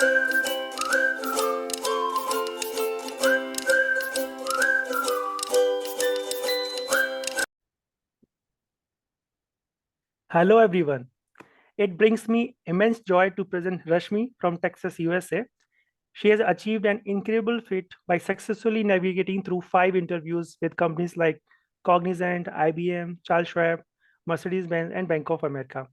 Hello, everyone. It brings me immense joy to present Rashmi from Texas, USA. She has achieved an incredible feat by successfully navigating through 5 interviews with companies like Cognizant, IBM, Charles Schwab, Mercedes-Benz, and Bank of America.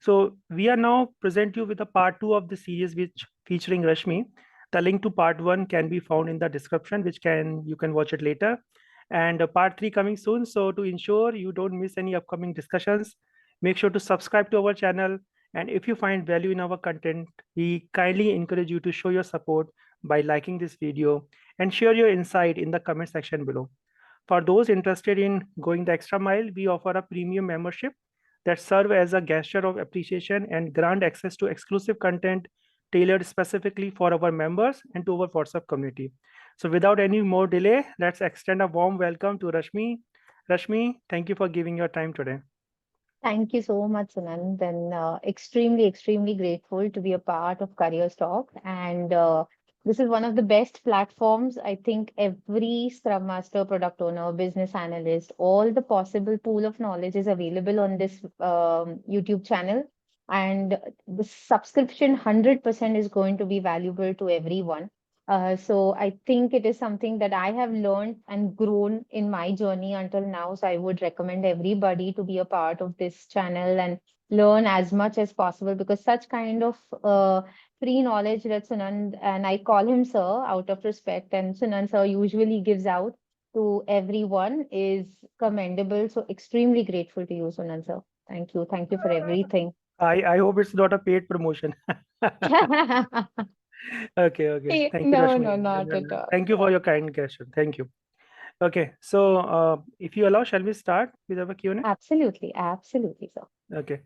So we are now present you with a part 2 of the series which featuring Rashmi. The link to part 1 can be found in the description, which can you can watch it later. And part 3 coming soon. So to ensure you don't miss any upcoming discussions, make sure to subscribe to our channel. And if you find value in our content, we kindly encourage you to show your support by liking this video and share your insight in the comment section below. For those interested in going the extra mile, we offer a premium membership that serve as a gesture of appreciation and grant access to exclusive content tailored specifically for our members and to our WhatsApp community. So without any more delay, let's extend a warm welcome to Rashmi. Rashmi, thank you for giving your time today. Thank you so much, Sunand, and extremely grateful to be a part of CareersTalk. And this is one of the best platforms. I think every Scrum Master, product owner, business analyst, all the possible pool of knowledge is available on this YouTube channel. And the subscription 100% is going to be valuable to everyone. So I think it is something that I have learned and grown in my journey until now. So I would recommend everybody to be a part of this channel and learn as much as possible, because such kind of free knowledge that Sunand, and I call him sir out of respect, and Sunand sir usually gives out to everyone, is commendable. So extremely grateful to you, Sunand sir. Thank you. Thank you for everything. I hope it's not a paid promotion. Okay. Thank you, No, Rashmi. no, not at all. Thank you for your kind gesture. Thank you. Okay, so if you allow, shall we start with our Q&A? Absolutely, sir. Okay,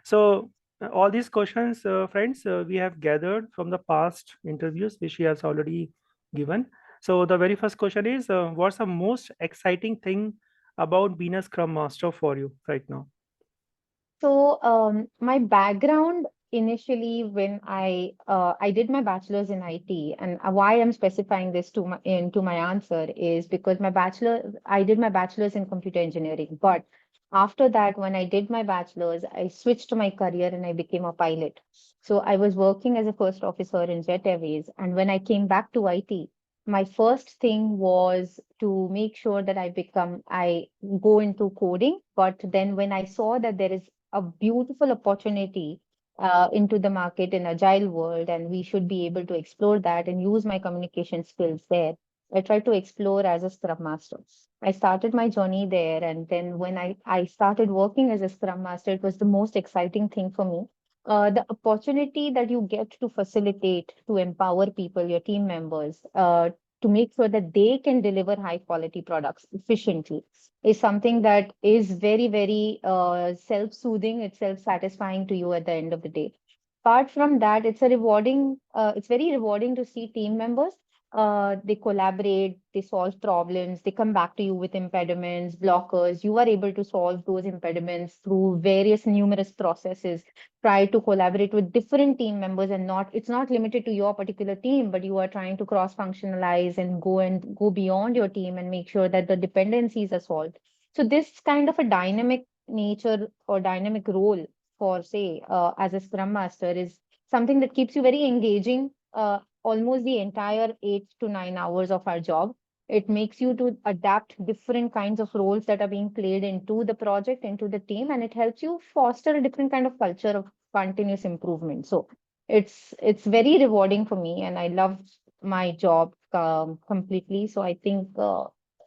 so all these questions, friends, we have gathered from the past interviews which she has already given. So the very first question is, what's the most exciting thing about being a Scrum Master for you right now? So, my background initially, when I did my bachelor's in IT, and why I'm specifying this to into my answer is because I did my bachelor's in computer engineering. But after that, when I did my bachelor's, I switched my career and I became a pilot. So I was working as a first officer in Jet Airways, and when I came back to IT, my first thing was to make sure that I go into coding. But then when I saw that there is a beautiful opportunity into the market in agile world, and we should be able to explore that and use my communication skills there, I tried to explore as a scrum master. I started my journey there, and then when I started working as a scrum master, it was the most exciting thing for me. The opportunity that you get to facilitate, to empower people, your team members, to make sure that they can deliver high quality products efficiently, is something that is very self-soothing. It's self-satisfying to you at the end of the day. Apart from that, it's very rewarding to see team members. They collaborate, they solve problems, they come back to you with impediments, blockers. You are able to solve those impediments through various numerous processes. Try to collaborate with different team members, and it's not limited to your particular team, but you are trying to cross-functionalize and go beyond your team and make sure that the dependencies are solved. So this kind of a dynamic nature or dynamic role for, say, as a scrum master, is something that keeps you very engaging almost the entire 8 to 9 hours of our job. It makes you to adapt different kinds of roles that are being played into the project, into the team, and it helps you foster a different kind of culture of continuous improvement. So it's very rewarding for me, and I love my job completely. So I think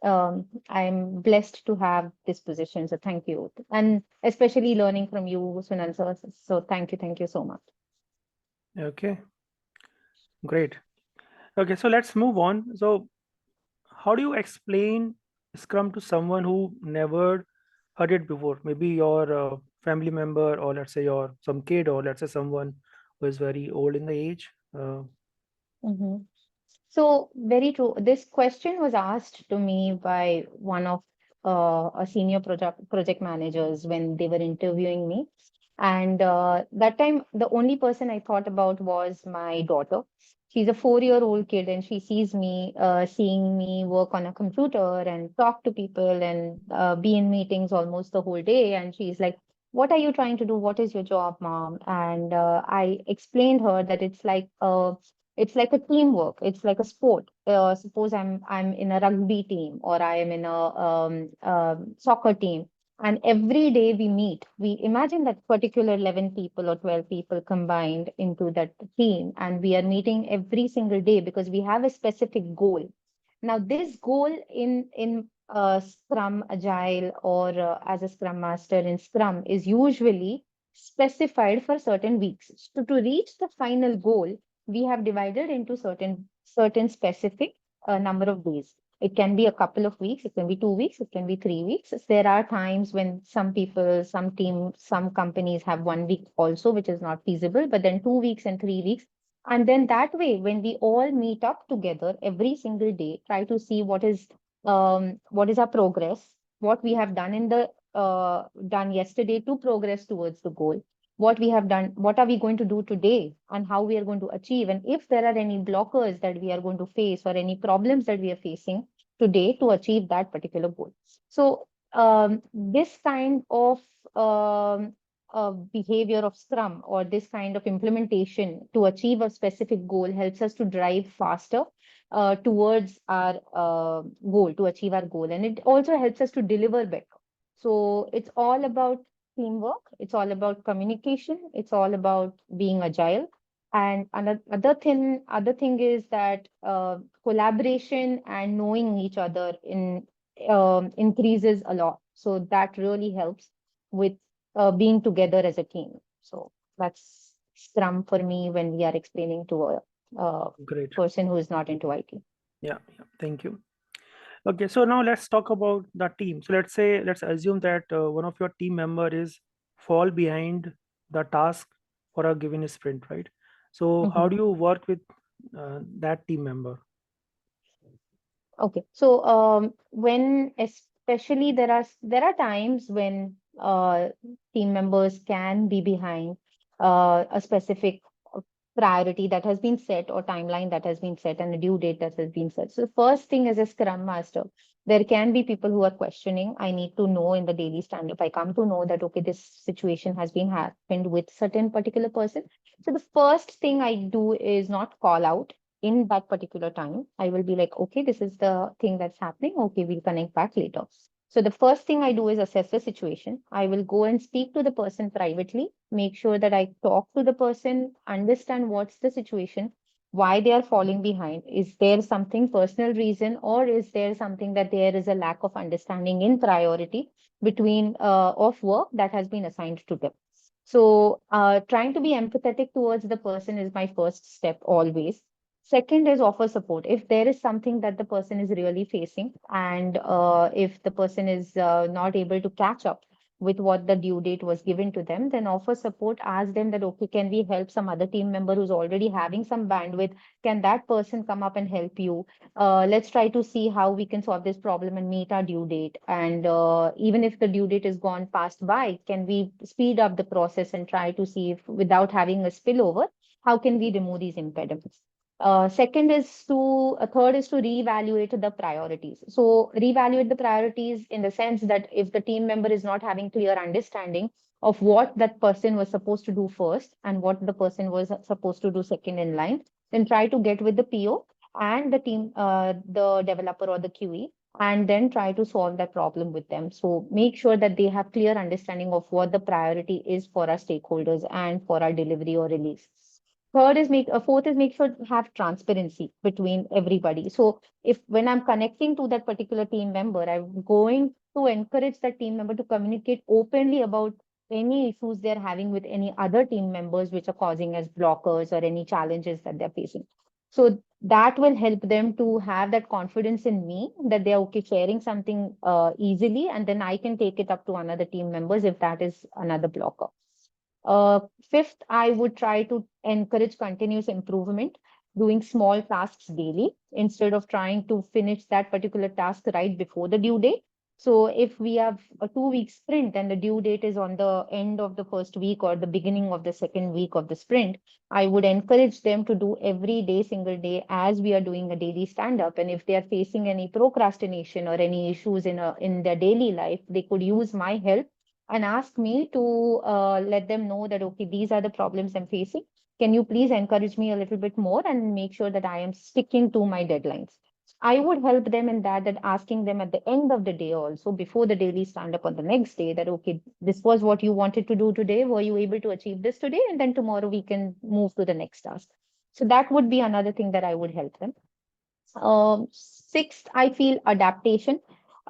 I'm blessed to have this position. So thank you. And especially learning from you, Sunal sir. So thank you so much. Okay, great. Okay, so let's move on. So how do you explain Scrum to someone who never heard it before? Maybe your family member, or let's say your some kid, or let's say someone who is very old in the age. Mhm. So very true. This question was asked to me by one of a senior project managers when they were interviewing me. And that time, the only person I thought about was my daughter. She's a 4-year-old kid, and she sees me, seeing me work on a computer and talk to people and be in meetings almost the whole day. And she's like, "What are you trying to do? What is your job, mom?" And I explained her that it's like a teamwork. It's like a sport. Suppose I'm in a rugby team, or I am in a soccer team, and every day we meet. We imagine that particular 11 people or 12 people combined into that team, and we are meeting every single day because we have a specific goal. Now, this goal in Scrum Agile, or as a Scrum Master in Scrum, is usually specified for certain weeks. So to reach the final goal, we have divided into certain specific number of days. It can be a couple of weeks, it can be 2 weeks, it can be 3 weeks. There are times when some people, some teams, some companies have 1 week also, which is not feasible, but then 2 weeks and 3 weeks. And then that way, when we all meet up together every single day, try to see what is our progress, what we have done in the done yesterday to progress towards the goal, what we have done, what are we going to do today, and how we are going to achieve. And if there are any blockers that we are going to face, or any problems that we are facing today to achieve that particular goal. So this kind of behavior of Scrum, or this kind of implementation to achieve a specific goal, helps us to drive faster towards our goal, to achieve our goal. And it also helps us to deliver better. So it's all about teamwork, it's all about communication, it's all about being agile. And another other thing is that collaboration and knowing each other increases a lot. So that really helps with being together as a team. So that's Scrum for me when we are explaining to a Great. person who is not into IT. Yeah, yeah. Thank you. Okay, so now let's talk about the team. So let's assume that one of your team member is fall behind the task for a given sprint, right? So how Mhm. do you work with that team member? Okay. So when especially there are times when team members can be behind a specific priority that has been set, or timeline that has been set, and a due date that has been set. So the first thing, as a Scrum Master, there can be people who are questioning. I need to know in the daily stand up. I come to know that okay, this situation has been happened with certain particular person. So the first thing I do is not call out in that particular time. I will be like, okay, this is the thing that's happening. Okay, we'll connect back later. So the first thing I do is assess the situation. I will go and speak to the person privately, make sure that I talk to the person, understand what's the situation, why they are falling behind. Is there something personal reason, or is there something that there is a lack of understanding in priority between of work that has been assigned to them. So trying to be empathetic towards the person is my first step always. Second is offer support. If there is something that the person is really facing, and if the person is not able to catch up with what the due date was given to them, then offer support. Ask them that, okay, can we help some other team member who's already having some bandwidth? Can that person come up and help you? Let's try to see how we can solve this problem and meet our due date. And even if the due date is gone past by, can we speed up the process and try to see if, without having a spillover, how can we remove these impediments? Third is to reevaluate the priorities. So reevaluate the priorities in the sense that if the team member is not having clear understanding of what that person was supposed to do first and what the person was supposed to do second in line, then try to get with the PO and the developer or the QE, and then try to solve that problem with them. So make sure that they have clear understanding of what the priority is for our stakeholders and for our delivery or release. Fourth is make sure to have transparency between everybody. So if when I'm connecting to that particular team member, I'm going to encourage that team member to communicate openly about any issues they're having with any other team members which are causing as blockers or any challenges that they're facing. So that will help them to have that confidence in me that they're okay sharing something easily, and then I can take it up to another team members if that is another blocker. Fifth, I would try to encourage continuous improvement, doing small tasks daily instead of trying to finish that particular task right before the due date. So if we have a 2 week sprint and the due date is on the end of the first week or the beginning of the second week of the sprint, I would encourage them to do every day, single day, as we are doing a daily stand up. And if they are facing any procrastination or any issues in their daily life, they could use my help and ask me to let them know that, okay, these are the problems I'm facing. Can you please encourage me a little bit more and make sure that I am sticking to my deadlines? I would help them in that, asking them at the end of the day also, before the daily stand up on the next day, that, okay, this was what you wanted to do today. Were you able to achieve this today? And then tomorrow we can move to the next task. So that would be another thing that I would help them. Sixth, I feel adaptation.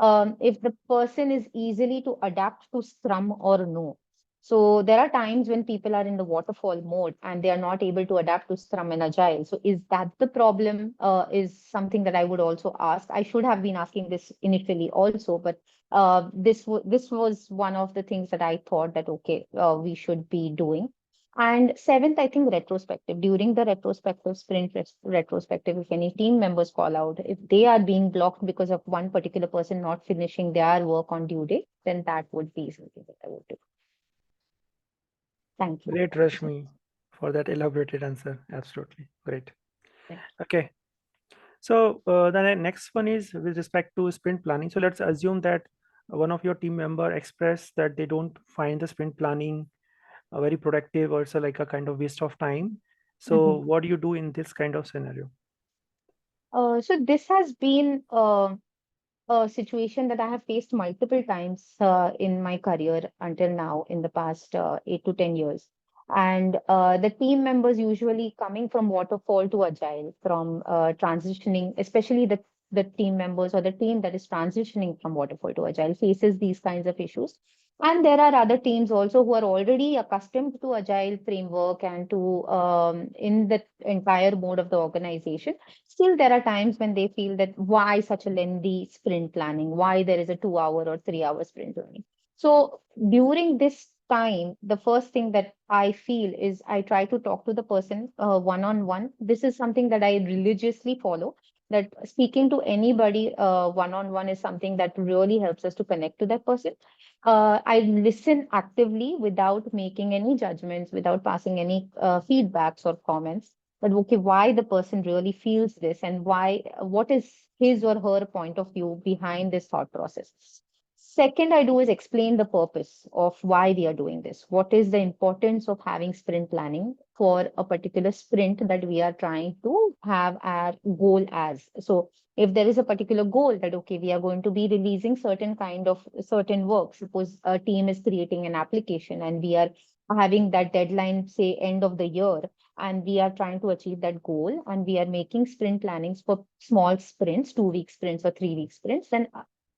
If the person is easily to adapt to Scrum or no. So there are times when people are in the waterfall mode and they are not able to adapt to Scrum and Agile. So is that the problem? Is something that I would also ask. I should have been asking this initially also, but this was one of the things that I thought that, okay, we should be doing. And seventh, I think retrospective. During the retrospective sprint retrospective, if any team members call out, if they are being blocked because of one particular person not finishing their work on due date, then that would be something that I would do. Thank you. Great, Rashmi, for that elaborated answer. Absolutely great. Thank Okay. So the next one is with respect to sprint planning. So let's assume that one of your team member express that they don't find the sprint planning very productive, or it's like a kind of waste of time. you. So what do you do in this kind of scenario? So this has been a situation that I have faced multiple times in my career until now in the past 8 to 10 years. And the team members usually coming from waterfall to agile, from transitioning, especially the team members or the team that is transitioning from waterfall to agile faces these kinds of issues. And there are other teams also who are already accustomed to agile framework and to in the entire mode of the organization. Still, there are times when they feel that why such a lengthy sprint planning? Why there is a 2 hour or 3 hour sprint planning? So during this time, the first thing that I feel is I try to talk to the person one on one. This is something that I religiously follow. That speaking to anybody one on one is something that really helps us to connect to that person. I listen actively without making any judgments, without passing any feedbacks or comments, that okay, why the person really feels this and why, what is his or her point of view behind this thought process. Second, I do is explain the purpose of why we are doing this. What is the importance of having sprint planning for a particular sprint that we are trying to have our goal as? So if there is a particular goal that, okay, we are going to be releasing certain kind of certain work, suppose a team is creating an application and we are having that deadline, say end of the year, and we are trying to achieve that goal, and we are making sprint plannings for small sprints, 2 week sprints or 3 week sprints, then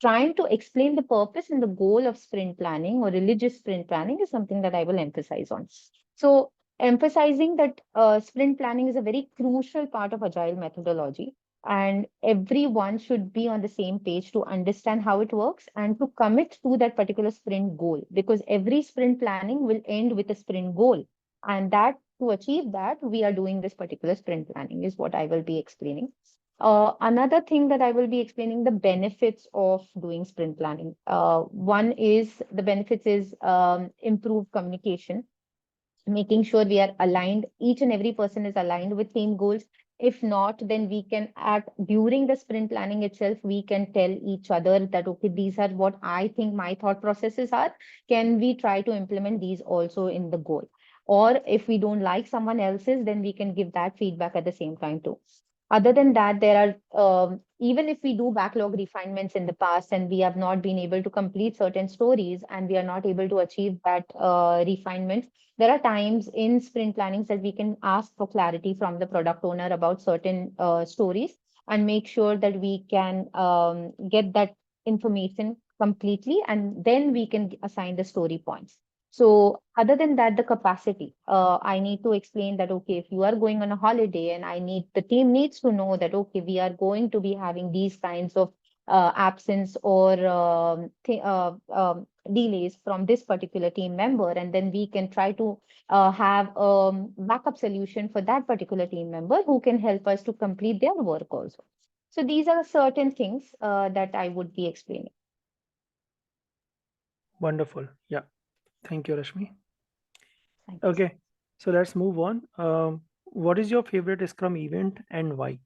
trying to explain the purpose and the goal of sprint planning or religious sprint planning is something that I will emphasize on. So emphasizing that sprint planning is a very crucial part of agile methodology, and everyone should be on the same page to understand how it works and to commit to that particular sprint goal, because every sprint planning will end with a sprint goal, and that to achieve that we are doing this particular sprint planning is what I will be explaining. Another thing that I will be explaining the benefits of doing sprint planning. One is the benefits is improved communication, making sure we are aligned, each and every person is aligned with team goals. If not, then we can at during the sprint planning itself, we can tell each other that, okay, these are what I think my thought processes are. Can we try to implement these also in the goal? Or if we don't like someone else's, then we can give that feedback at the same time too. Other than that, there are, even if we do backlog refinements in the past and we have not been able to complete certain stories and we are not able to achieve that refinement, there are times in sprint plannings that we can ask for clarity from the product owner about certain stories and make sure that we can get that information completely, and then we can assign the story points. So other than that, the capacity, I need to explain that, okay, if you are going on a holiday and the team needs to know that, okay, we are going to be having these kinds of absence or delays from this particular team member, and then we can try to have a backup solution for that particular team member who can help us to complete their work also. So these are certain things that I would be explaining. Wonderful. Yeah. Thank you, Rashmi. Thanks. Okay. So let's move on. What is your favorite Scrum event and why?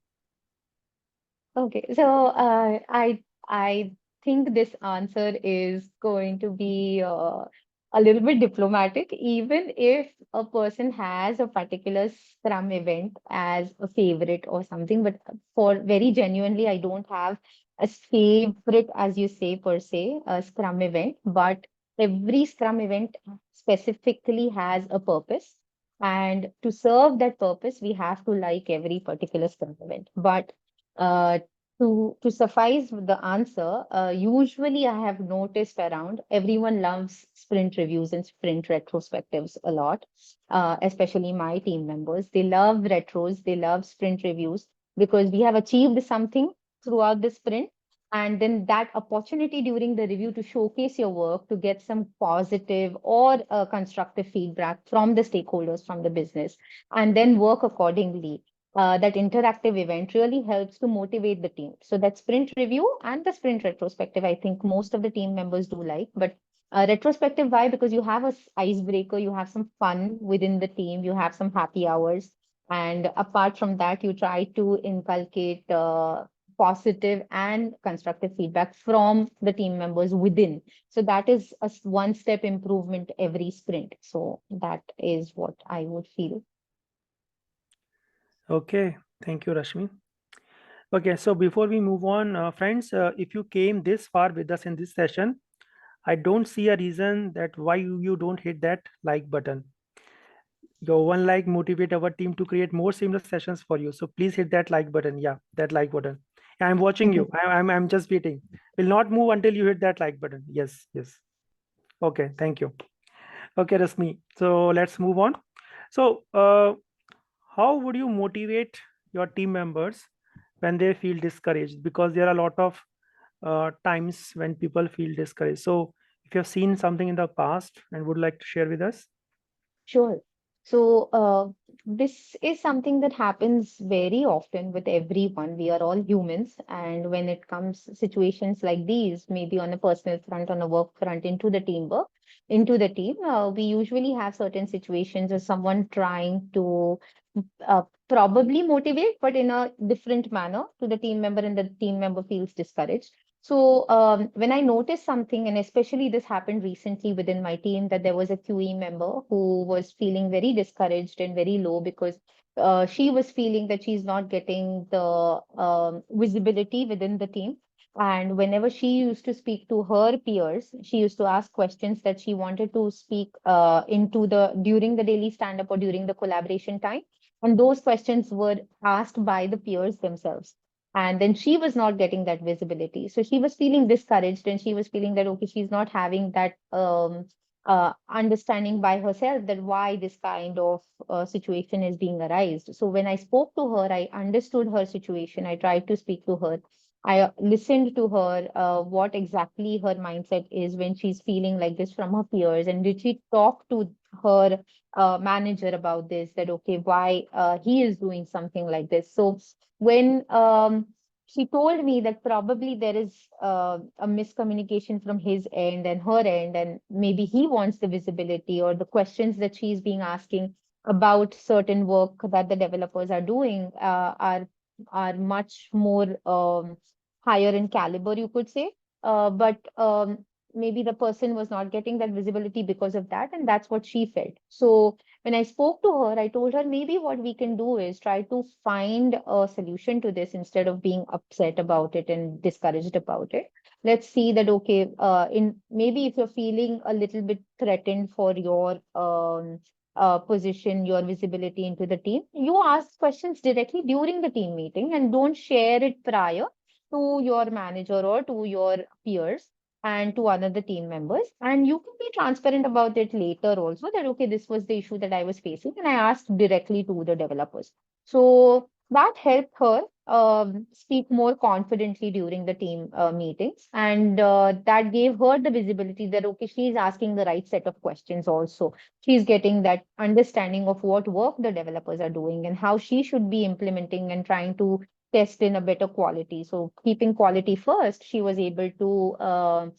Okay, so I think this answer is going to be a little bit diplomatic, even if a person has a particular Scrum event as a favorite or something. But for very genuinely, I don't have a favorite, as you say, per se, a Scrum event. But every Scrum event specifically has a purpose. And to serve that purpose, we have to like every particular Scrum event. But uh, to suffice with the answer, usually I have noticed around everyone loves sprint reviews and sprint retrospectives a lot, especially my team members. They love retros, they love sprint reviews because we have achieved something throughout the sprint. And then that opportunity during the review to showcase your work, to get some positive or constructive feedback from the stakeholders from the business, and then work accordingly. That interactive event really helps to motivate the team. So that sprint review and the sprint retrospective, I think most of the team members do like. But retrospective, why? Because you have a icebreaker, you have some fun within the team, you have some happy hours. And apart from that, you try to inculcate positive and constructive feedback from the team members within. So that is a one step improvement every sprint. So that is what I would feel. Okay. Thank you, Rashmi. Okay. So before we move on, friends, if you came this far with us in this session, I don't see a reason that why you don't hit that like button. Your one like motivate our team to create more seamless sessions for you. So please hit that like button. Yeah, that like button. I'm watching you. I'm just waiting. Will not move until you hit that like button. Yes, yes. Okay, thank you. Okay, Rasmi. So let's move on. So how would you motivate your team members when they feel discouraged? Because there are a lot of times when people feel discouraged. So if you have seen something in the past and would like to share with us. Sure. So, this is something that happens very often with everyone. We are all humans, and when it comes situations like these, maybe on a personal front, on a work front, into the team, we usually have certain situations of someone trying to probably motivate, but in a different manner to the team member, and the team member feels discouraged. So when I noticed something, and especially this happened recently within my team, that there was a QE member who was feeling very discouraged and very low because she was feeling that she's not getting the visibility within the team. And whenever she used to speak to her peers, she used to ask questions that she wanted to speak into the during the daily stand-up or during the collaboration time. And those questions were asked by the peers themselves, and then she was not getting that visibility, so she was feeling discouraged, and she was feeling that okay, she's not having that understanding by herself that why this kind of situation is being arised. So when I spoke to her, I understood her situation, I tried to speak to her, I listened to her, what exactly her mindset is when she's feeling like this from her peers, and did she talk to her manager about this, that okay, why he is doing something like this. So when she told me that probably there is a miscommunication from his end and her end, and maybe he wants the visibility, or the questions that she's being asking about certain work that the developers are doing are much more higher in caliber, you could say. But maybe the person was not getting that visibility because of that, and that's what she felt. So when I spoke to her, I told her maybe what we can do is try to find a solution to this instead of being upset about it and discouraged about it. Let's see that, okay, in maybe if you're feeling a little bit threatened for your position, your visibility into the team, you ask questions directly during the team meeting and don't share it prior to your manager or to your peers and to another team members. And you can be transparent about it later also, that, okay, this was the issue that I was facing, and I asked directly to the developers. So that helped her speak more confidently during the team meetings. And that gave her the visibility that, okay, she's asking the right set of questions also. She's getting that understanding of what work the developers are doing and how she should be implementing and trying to test in a better quality. So keeping quality first, she was able to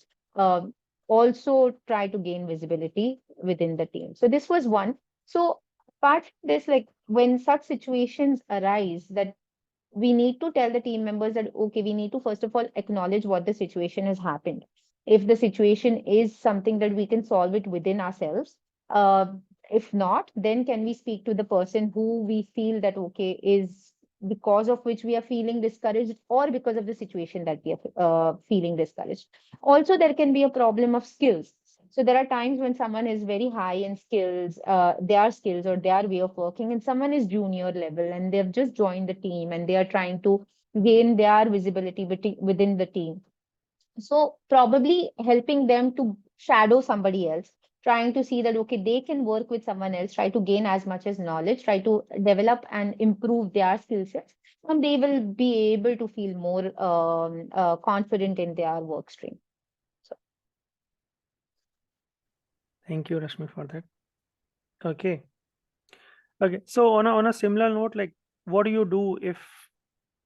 also try to gain visibility within the team. So this was one. So apart from this, like when such situations arise, that we need to tell the team members that, okay, we need to first of all acknowledge what the situation has happened. If the situation is something that we can solve it within ourselves, uh, if not, then can we speak to the person who we feel that, okay, is because of which we are feeling discouraged, or because of the situation that we are feeling discouraged. Also, there can be a problem of skills. So there are times when someone is very high in skills, their skills or their way of working, and someone is junior level and they've just joined the team and they are trying to gain their visibility within the team. So probably helping them to shadow somebody else, trying to see that, okay, they can work with someone else, try to gain as much as knowledge, try to develop and improve their skill sets, and they will be able to feel more confident in their work stream. So, Thank you, Rashmi, for that. Okay. Okay. So on a similar note, like what do you do if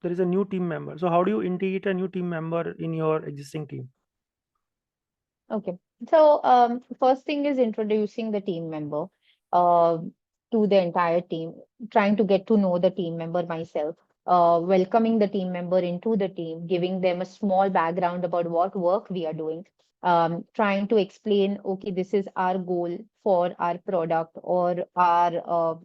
there is a new team member? So how do you integrate a new team member in your existing team? okay. So, first thing is introducing the team member uh, to the entire team, trying to get to know the team member myself, welcoming the team member into the team, giving them a small background about what work we are doing, trying to explain, okay, this is our goal for our product or our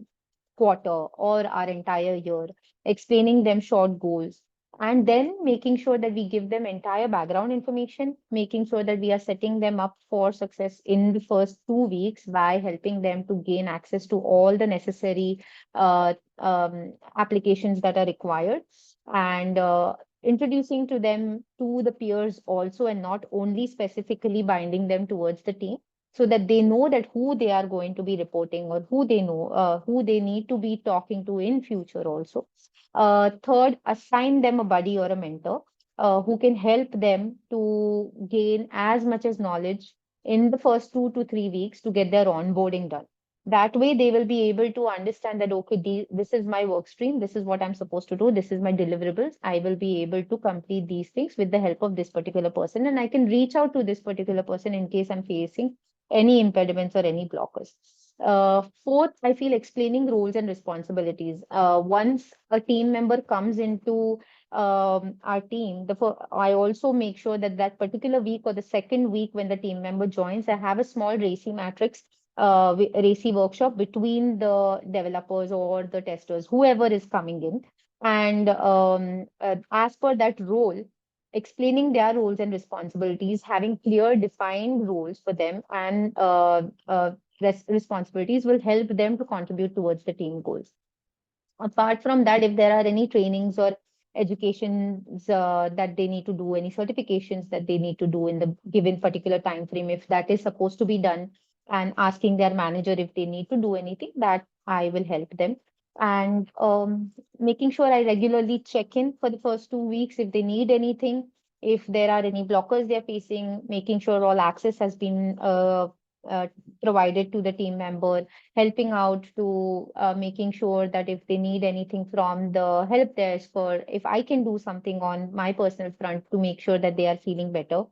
quarter or our entire year, explaining them short goals, and then making sure that we give them entire background information, making sure that we are setting them up for success in the first 2 weeks by helping them to gain access to all the necessary applications that are required, and introducing to them to the peers also, and not only specifically binding them towards the team, so that they know that who they are going to be reporting, or who they know, who they need to be talking to in future also. Third, assign them a buddy or a mentor who can help them to gain as much as knowledge in the first 2 to 3 weeks to get their onboarding done. That way, they will be able to understand that, okay, this is my work stream, this is what I'm supposed to do, this is my deliverables. I will be able to complete these things with the help of this particular person, and I can reach out to this particular person in case I'm facing any impediments or any blockers. Fourth, I feel explaining roles and responsibilities. Once a team member comes into our team, I also make sure that that particular week or the second week when the team member joins, I have a small RACI matrix, RACI workshop between the developers or the testers, whoever is coming in. And as per that role, explaining their roles and responsibilities, having clear defined roles for them, and responsibilities will help them to contribute towards the team goals. Apart from that, if there are any trainings or educations that they need to do, any certifications that they need to do in the given particular time frame, if that is supposed to be done, and asking their manager if they need to do anything, that I will help them. And making sure I regularly check in for the first 2 weeks if they need anything, if there are any blockers they're facing, making sure all access has been uh, provided to the team member, helping out to making sure that if they need anything from the help desk, or if I can do something on my personal front to make sure that they are feeling better,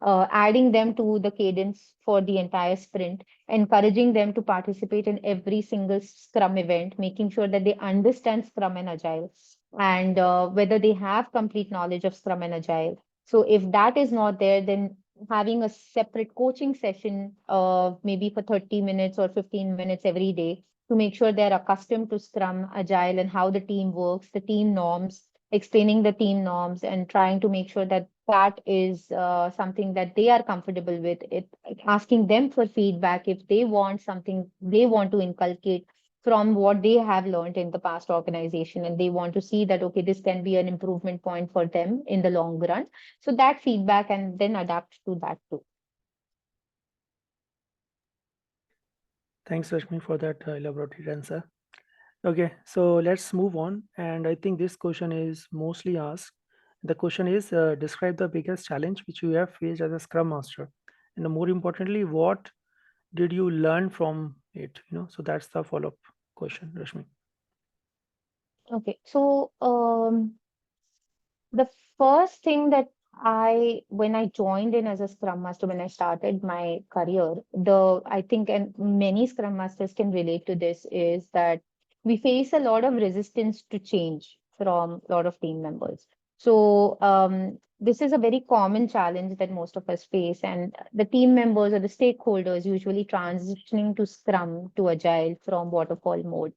adding them to the cadence for the entire sprint, encouraging them to participate in every single Scrum event, making sure that they understand Scrum and Agile, and whether they have complete knowledge of Scrum and Agile. So if that is not there, then having a separate coaching session, maybe for 30 minutes or 15 minutes every day, to make sure they're accustomed to Scrum, Agile, and how the team works, the team norms, explaining the team norms, and trying to make sure that that is something that they are comfortable with. It asking them for feedback if they want something they want to inculcate from what they have learned in the past organization, and they want to see that, okay, this can be an improvement point for them in the long run, so that feedback and then adapt to that too. Thanks, Rashmi, for that elaborated answer. Okay, so let's move on. And I think this question is mostly asked. The question is describe the biggest challenge which you have faced as a Scrum Master. And more importantly, what did you learn from it? So that's the follow-up question, Rashmi. Okay, so the first thing that When I joined in as a Scrum Master, when I started my career, I think, and many Scrum Masters can relate to this, is that we face a lot of resistance to change from a lot of team members. So this is a very common challenge that most of us face, and the team members or the stakeholders usually transitioning to Scrum to Agile from waterfall mode.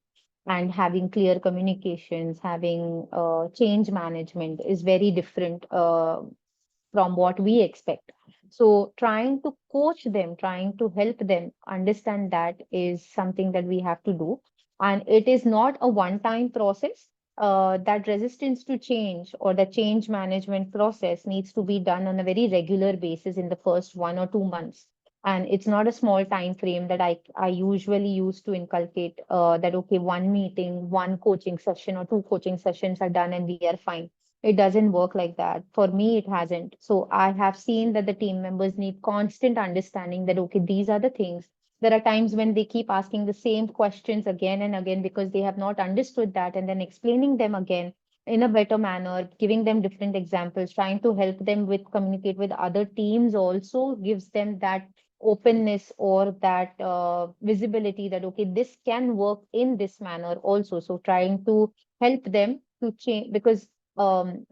And having clear communications, having change management is very different from what we expect. So trying to coach them, trying to help them understand that is something that we have to do. And it is not a one-time process. That resistance to change or the change management process needs to be done on a very regular basis in the first 1 or 2 months. And it's not a small time frame that I usually use to inculcate that, okay, one meeting, one coaching session or two coaching sessions are done and we are fine. It doesn't work like that. For me, it hasn't. So I have seen that the team members need constant understanding that, okay, these are the things. There are times when they keep asking the same questions again and again because they have not understood that, and then explaining them again in a better manner, giving them different examples, trying to help them with communicate with other teams also gives them that openness or that visibility that, okay, this can work in this manner also. So trying to help them to change, because um,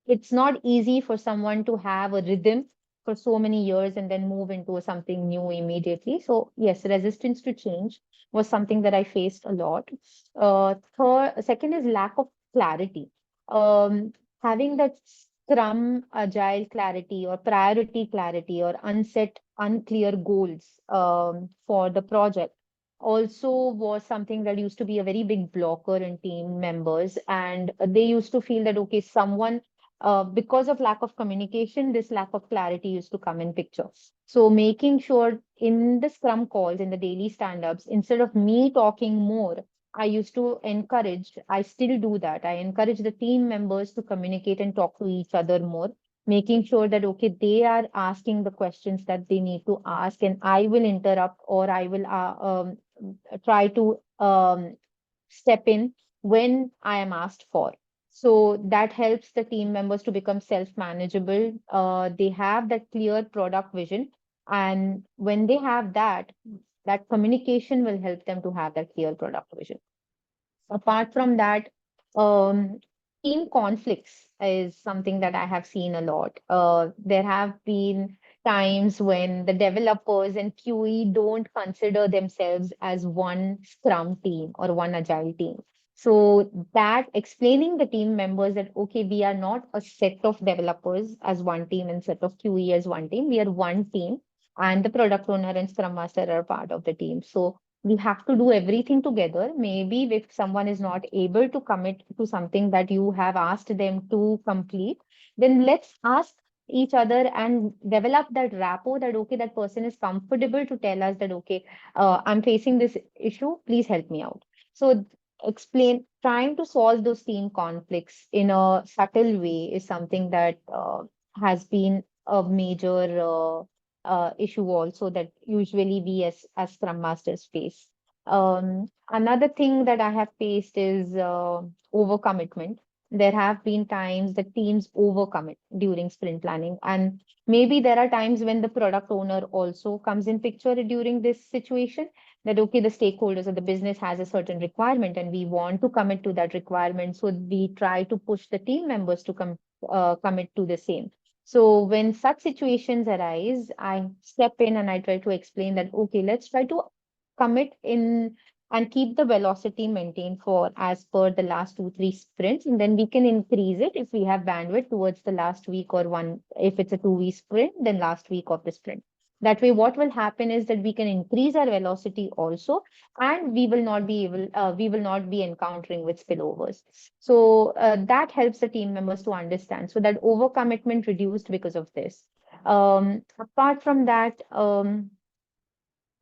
it's not easy for someone to have a rhythm for so many years and then move into something new immediately. So yes, resistance to change was something that I faced a lot. Second is lack of clarity. Um, Having that Scrum agile clarity or priority clarity or unset unclear goals for the project also was something that used to be a very big blocker in team members, and they used to feel that, okay, someone because of lack of communication, this lack of clarity used to come in picture. So making sure in the Scrum calls, in the daily stand-ups, instead of me talking more, I used to encourage, I still do that. I encourage the team members to communicate and talk to each other more, making sure that, okay, they are asking the questions that they need to ask, and I will interrupt or I will try to step in when I am asked for. So that helps the team members to become self-manageable. They have that clear product vision. And when they have that, that communication will help them to have that clear product vision. Apart from that, um, team conflicts is something that I have seen a lot. There have been times when the developers and QE don't consider themselves as one Scrum team or one Agile team. So that explaining the team members that, okay, we are not a set of developers as one team and set of QE as one team. We are one team, and the product owner and Scrum Master are part of the team. So we have to do everything together. Maybe if someone is not able to commit to something that you have asked them to complete, then let's ask each other and develop that rapport that, okay, that person is comfortable to tell us that, okay, I'm facing this issue, please help me out. So trying to solve those team conflicts in a subtle way is something that has been a major issue also that usually we as Scrum Masters face. Another thing that I have faced is overcommitment. There have been times that teams overcommit during sprint planning, and maybe there are times when the product owner also comes in picture during this situation. That, okay, the stakeholders or the business has a certain requirement, and we want to commit to that requirement, so we try to push the team members to commit to the same. So when such situations arise, I step in and I try to explain that, okay, let's try to commit in and keep the velocity maintained for as per the last 2, 3 sprints. And then we can increase it if we have bandwidth towards the last week or one, if it's a 2 week sprint, then last week of the sprint. That way, what will happen is that we can increase our velocity also, and we will not be encountering with spillovers. So that helps the team members to understand. So that overcommitment reduced because of this. Apart from that,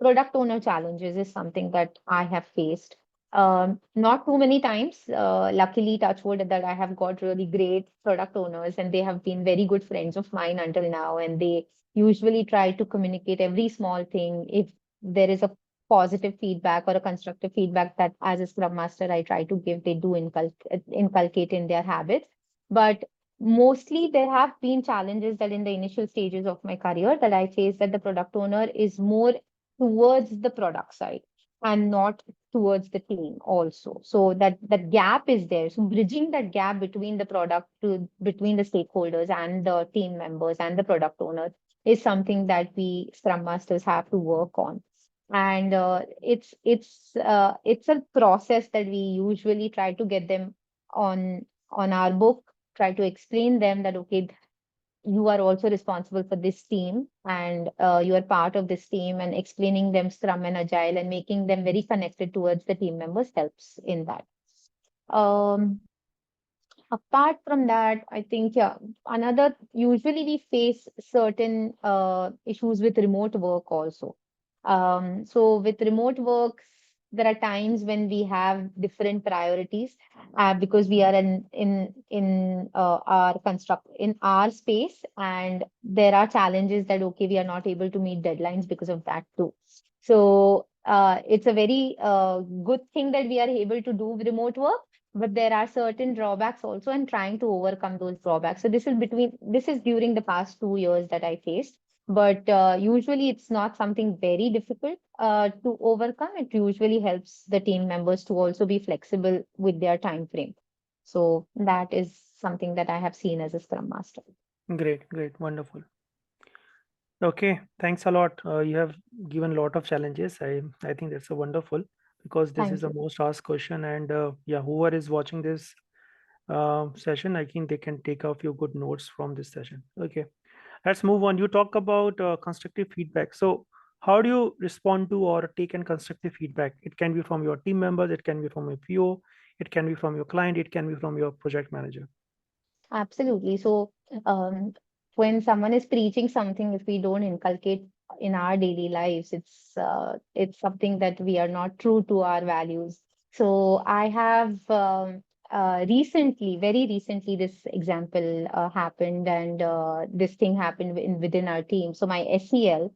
product owner challenges is something that I have faced. Not too many times. Luckily, touch wood, that I have got really great product owners, and they have been very good friends of mine until now. And they usually try to communicate every small thing. If there is a positive feedback or a constructive feedback that as a Scrum Master I try to give, they do inculcate in their habits. But mostly there have been challenges that in the initial stages of my career that I faced, that the product owner is more towards the product side and not towards the team also. So that gap is there. So bridging that gap between the product to between the stakeholders and the team members and the product owner is something that we Scrum Masters have to work on. And it's a process that we usually try to get them on our book, try to explain them that okay, you are also responsible for this team, and you are part of this team, and explaining them Scrum and Agile and making them very connected towards the team members helps in that. um, Apart from that, I think, yeah, another, usually we face certain issues with remote work also. So with remote works, there are times when we have different priorities because we are in our construct in our space, and there are challenges that okay, we are not able to meet deadlines because of that too. So it's a very good thing that we are able to do remote work, but there are certain drawbacks also, and trying to overcome those drawbacks. So this is during the past 2 years that I faced, but usually it's not something very difficult to overcome. It usually helps the team members to also be flexible with their time frame. So that is something that I have seen as a Scrum Master. Great, great, wonderful. Okay, thanks a lot. You have given a lot of challenges. I think that's a wonderful, because this is Thank the you. most asked question, and yeah, whoever is watching this session, I think they can take a few good notes from this session. Okay, let's move on. You talk about constructive feedback. So, how do you respond to or take in constructive feedback? It can be from your team members, it can be from your PO, it can be from your client, it can be from your project manager. Absolutely. So, um, when someone is preaching something, if we don't inculcate in our daily lives, it's something that we are not true to our values. So, I have recently, very recently, this example happened, and this thing happened within our team. So, my SEL,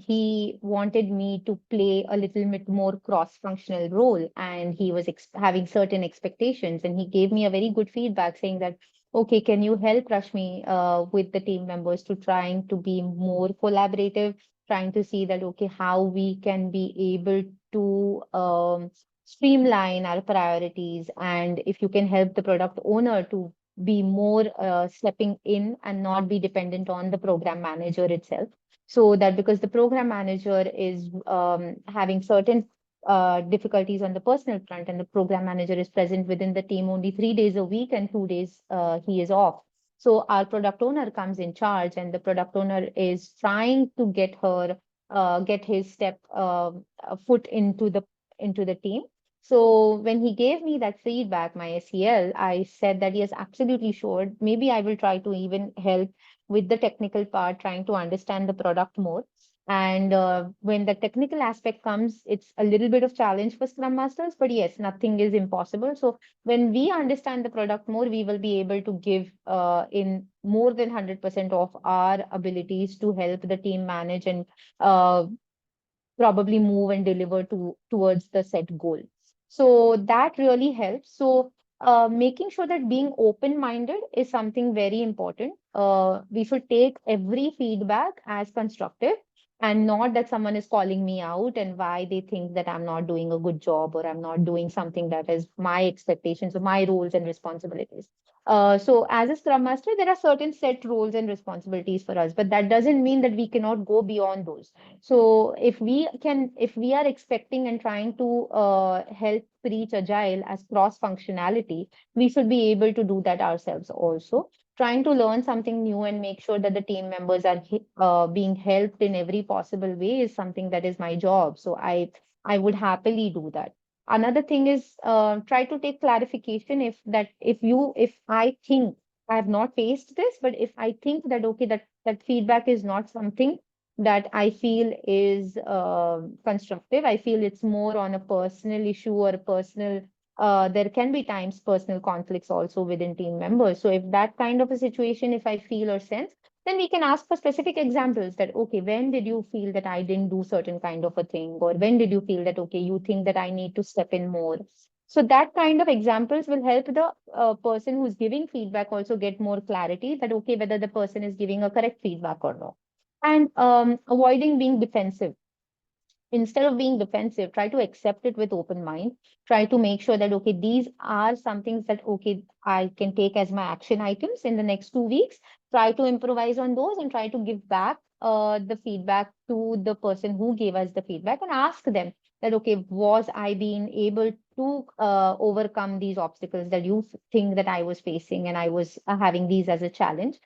he wanted me to play a little bit more cross-functional role, and he was having certain expectations, and he gave me a very good feedback saying that, okay, can you help Rashmi with the team members to trying to be more collaborative, trying to see that, okay, how we can be able to streamline our priorities, and if you can help the product owner to be more stepping in and not be dependent on the program manager itself. So that because the program manager is having certain difficulties on the personal front, and the program manager is present within the team only 3 days a week, and 2 days he is off. So our product owner comes in charge, and the product owner is trying to get his foot into the team. So when he gave me that feedback, my SEL, I said that yes, absolutely sure. Maybe I will try to even help with the technical part, trying to understand the product more. And when the technical aspect comes, it's a little bit of challenge for Scrum Masters, but yes, nothing is impossible. So when we understand the product more, we will be able to give in more than 100% of our abilities to help the team manage and uh, probably move and deliver towards the set goal. So that really helps. So making sure that being open-minded is something very important. We should take every feedback as constructive, and not that someone is calling me out and why they think that I'm not doing a good job, or I'm not doing something that is my expectations or my roles and responsibilities. So as a Scrum Master, there are certain set roles and responsibilities for us, but that doesn't mean that we cannot go beyond those. So if we are expecting and trying to help preach agile as cross functionality, we should be able to do that ourselves also. Trying to learn something new and make sure that the team members are being helped in every possible way is something that is my job. So I would happily do that. Another thing is try to take clarification if I think I have not faced this, but if I think that okay, that feedback is not something that I feel is constructive. I feel it's more on a personal issue or a personal. There can be times personal conflicts also within team members. So if that kind of a situation, if I feel or sense, then we can ask for specific examples that okay, when did you feel that I didn't do certain kind of a thing, or when did you feel that okay, you think that I need to step in more. So that kind of examples will help the person who's giving feedback also get more clarity that, okay, whether the person is giving a correct feedback or not. And avoiding being defensive. Instead of being defensive, try to accept it with open mind. Try to make sure that, okay, these are some things that, okay, I can take as my action items in the next 2 weeks. Try to improvise on those and try to give back the feedback to the person who gave us the feedback and ask them that, okay, was I being able to overcome these obstacles that you think that I was facing and I was having these as a challenge.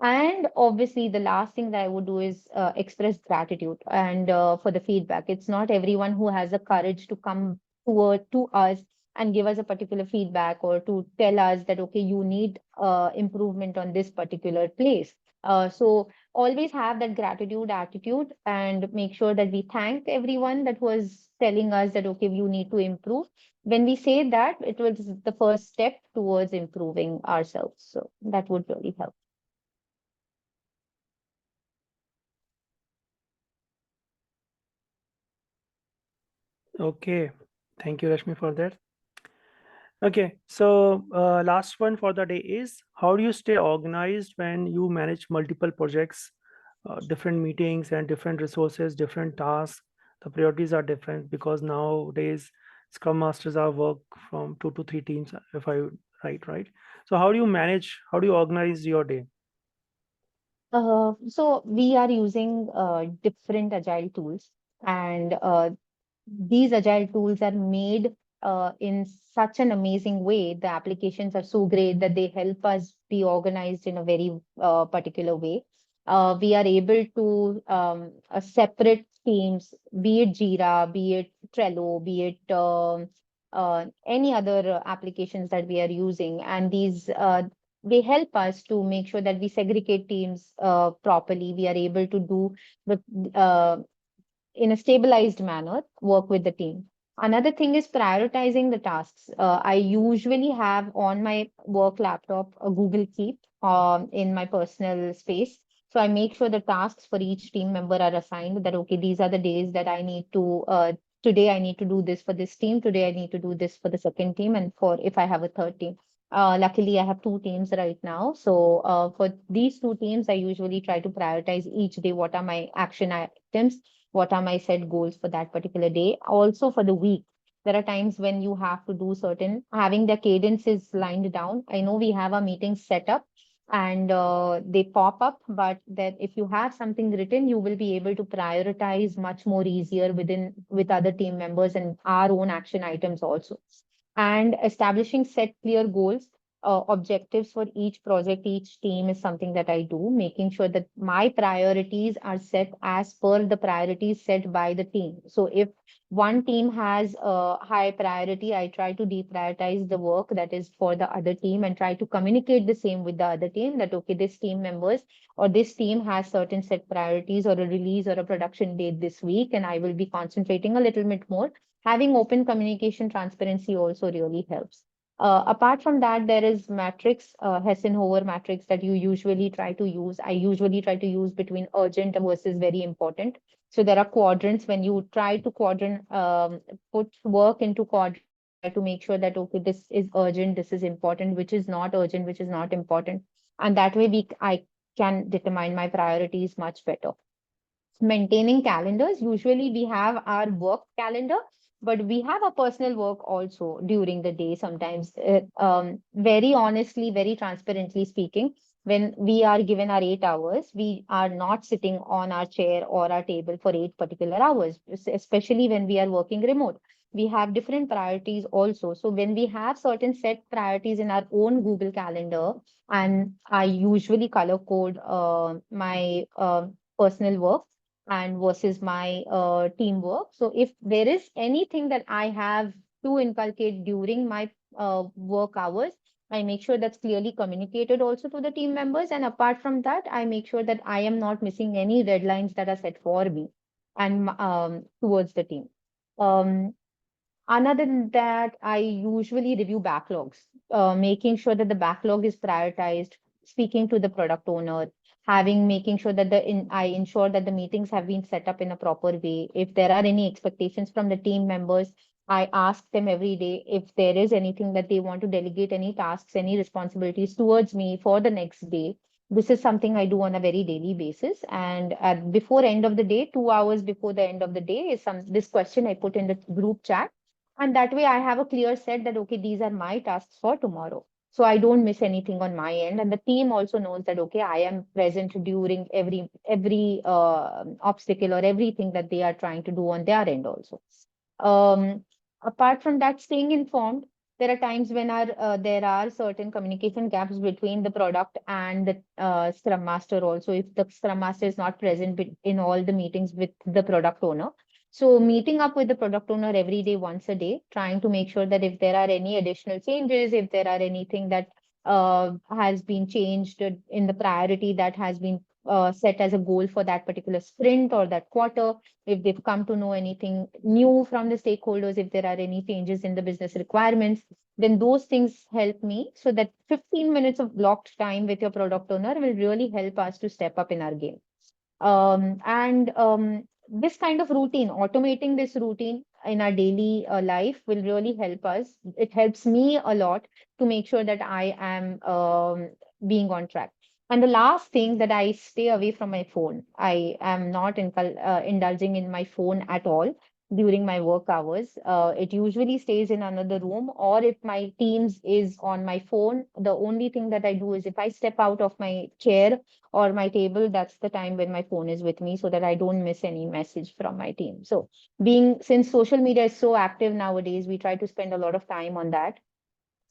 And obviously, the last thing that I would do is express gratitude and for the feedback. It's not everyone who has the courage to come to us and give us a particular feedback or to tell us that, okay, you need improvement on this particular place. So always have that gratitude attitude and make sure that we thank everyone that was telling us that, okay, you need to improve. When we say that, it was the first step towards improving ourselves. So that would really help. Okay, thank you, Rashmi, for that. Okay, so last one for the day is, how do you stay organized when you manage multiple projects, different meetings and different resources, different tasks? The priorities are different because nowadays Scrum Masters are work from 2 to 3 teams, if I right? So how do you manage, how do you organize your day? So we are using different agile tools, and these agile tools are made in such an amazing way. The applications are so great that they help us be organized in a very particular way. We are able to separate teams, be it Jira, be it Trello, be it any other applications that we are using, and these they help us to make sure that we segregate teams properly. We are able to do the in a stabilized manner, work with the team. Another thing is prioritizing the tasks. I usually have on my work laptop a Google Keep in my personal space. So I make sure the tasks for each team member are assigned that, okay, these are the days that I need to, today I need to do this for this team, today I need to do this for the second team, and for if I have a third team. Luckily, I have two teams right now. So for these two teams, I usually try to prioritize each day what are my action items, what are my set goals for that particular day. Also for the week, there are times when you have to do certain, having the cadences lined down. I know we have our meetings set up and they pop up, but that if you have something written, you will be able to prioritize much more easier with other team members and our own action items also. And establishing set clear goals, objectives for each project, each team is something that I do, making sure that my priorities are set as per the priorities set by the team. So if one team has a high priority, I try to deprioritize the work that is for the other team and try to communicate the same with the other team that, okay, this team members or this team has certain set priorities or a release or a production date this week, and I will be concentrating a little bit more. Having open communication, transparency also really helps. Apart from that, there is matrix, Hessenhover matrix that you usually try to use. I usually try to use between urgent versus very important. So there are quadrants when you try to put work into quadrants. You try to make sure that, okay, this is urgent, this is important, which is not urgent, which is not important. And that way I can determine my priorities much better. Maintaining calendars, usually we have our work calendar, but we have a personal work also during the day sometimes. Very honestly, very transparently speaking, when we are given our 8 hours, we are not sitting on our chair or our table for 8 particular hours, especially when we are working remote. We have different priorities also. So when we have certain set priorities in our own Google Calendar, and I usually color code my personal work and versus my teamwork. So if there is anything that I have to inculcate during my work hours, I make sure that's clearly communicated also to the team members. And apart from that, I make sure that I am not missing any deadlines that are set for me and towards the team. Um, Other than that, I usually review backlogs, making sure that the backlog is prioritized, speaking to the product owner, making sure that I ensure that the meetings have been set up in a proper way. If there are any expectations from the team members, I ask them every day if there is anything that they want to delegate, any tasks, any responsibilities towards me for the next day. This is something I do on a very daily basis. And before end of the day, 2 hours before the end of the day, is this question I put in the group chat. And that way I have a clear set that, okay, these are my tasks for tomorrow. So I don't miss anything on my end. And the team also knows that, okay, I am present during every obstacle or everything that they are trying to do on their end also. Um, Apart from that, staying informed, there are times when there are certain communication gaps between the product and the Scrum Master also, if the Scrum Master is not present in all the meetings with the product owner. So meeting up with the product owner every day, once a day, trying to make sure that if there are any additional changes, if there are anything that has been changed in the priority that has been set as a goal for that particular sprint or that quarter, if they've come to know anything new from the stakeholders, if there are any changes in the business requirements, then those things help me, so that 15 minutes of blocked time with your product owner will really help us to step up in our game. And this kind of routine, automating this routine in our daily life will really help us. It helps me a lot to make sure that I am being on track. And the last thing, that I stay away from my phone. I am not indulging in my phone at all during my work hours. It usually stays in another room, or if my Teams is on my phone, the only thing that I do is if I step out of my chair or my table, that's the time when my phone is with me, so that I don't miss any message from my team. So since social media is so active nowadays, we try to spend a lot of time on that.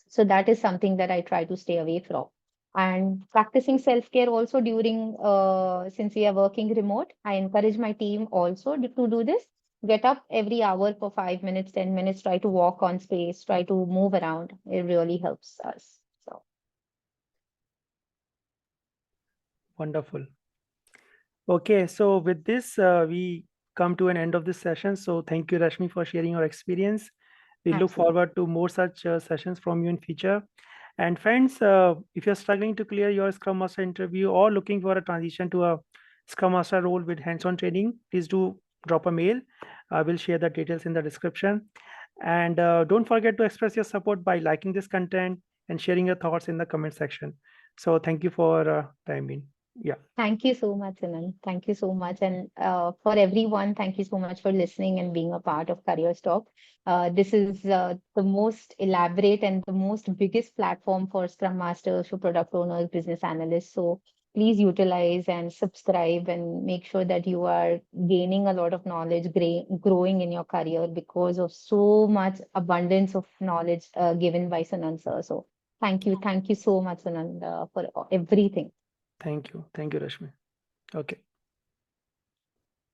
So that is something that I try to stay away from. And practicing self-care also during, since we are working remote, I encourage my team also to do this. Get up every hour for 5 minutes, 10 minutes, try to walk on space, try to move around. It really helps us. So Wonderful. Okay, so with this, we come to an end of this session. So thank you, Rashmi, for sharing your experience. We look absolutely. forward to more such sessions from you in future. And friends, if you're struggling to clear your Scrum Master interview or looking for a transition to a Scrum Master role with hands-on training, please do drop a mail. I will share the details in the description. And don't forget to express your support by liking this content and sharing your thoughts in the comment section. So thank you for timing. Yeah, Thank you so much, Anand. Thank you so much. And for everyone, thank you so much for listening and being a part of CareersTalk. This is the most elaborate and the most biggest platform for Scrum Masters, for product owners, business analysts. So please utilize and subscribe and make sure that you are gaining a lot of knowledge, growing in your career because of so much abundance of knowledge given by Sanand sir. So thank you. Thank you so much, Sanand, for everything. thank you. Thank you, Rashmi. Okay.